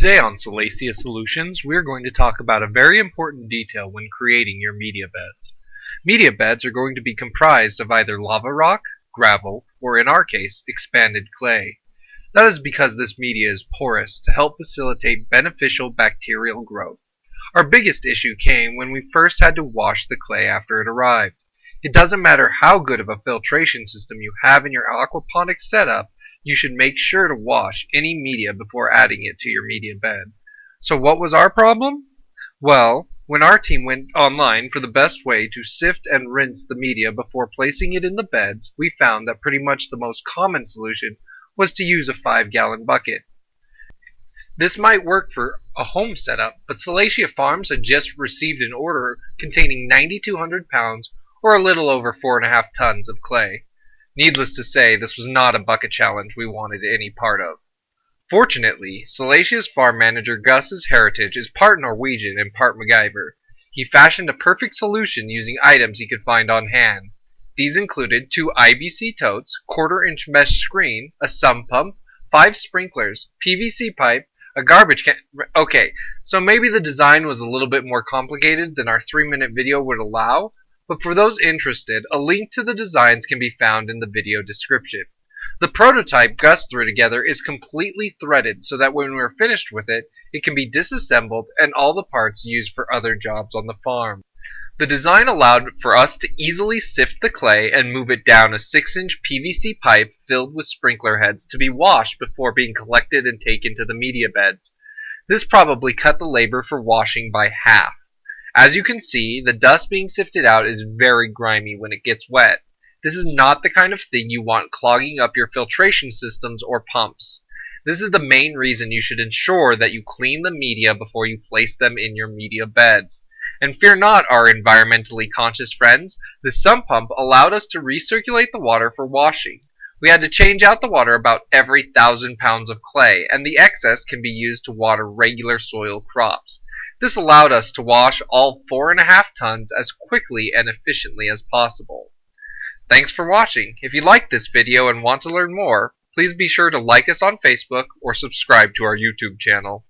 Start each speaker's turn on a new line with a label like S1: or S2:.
S1: Today on Salacia Solutions, we're going to talk about a very important detail when creating your media beds. Media beds are going to be comprised of either lava rock, gravel, or in our case, expanded clay. That is because this media is porous to help facilitate beneficial bacterial growth. Our biggest issue came when we first had to wash the clay after it arrived. It doesn't matter how good of a filtration system you have in your aquaponics setup, you should make sure to wash any media before adding it to your media bed. So what was our problem? Well, when our team went online for the best way to sift and rinse the media before placing it in the beds, we found that pretty much the most common solution was to use a 5-gallon bucket. This might work for a home setup, but Salacia Farms had just received an order containing 9,200 pounds or a little over 4.5 tons of clay. Needless to say, this was not a bucket challenge we wanted any part of. Fortunately, Salacia's farm manager Gus's heritage is part Norwegian and part MacGyver. He fashioned a perfect solution using items he could find on hand. These included 2 IBC totes, 1/4-inch mesh screen, a sump pump, 5 sprinklers, PVC pipe, a garbage can. Okay, so maybe the design was a little bit more complicated than our 3-minute video would allow, but for those interested, a link to the designs can be found in the video description. The prototype Gus threw together is completely threaded so that when we're finished with it, it can be disassembled and all the parts used for other jobs on the farm. The design allowed for us to easily sift the clay and move it down a 6-inch PVC pipe filled with sprinkler heads to be washed before being collected and taken to the media beds. This probably cut the labor for washing by half. As you can see, the dust being sifted out is very grimy when it gets wet. This is not the kind of thing you want clogging up your filtration systems or pumps. This is the main reason you should ensure that you clean the media before you place them in your media beds. And fear not, our environmentally conscious friends, the sump pump allowed us to recirculate the water for washing. We had to change out the water about every 1,000 pounds of clay, and the excess can be used to water regular soil crops. This allowed us to wash all 4.5 tons as quickly and efficiently as possible. Thanks for watching. If you liked this video and want to learn more, please be sure to like us on Facebook or subscribe to our YouTube channel.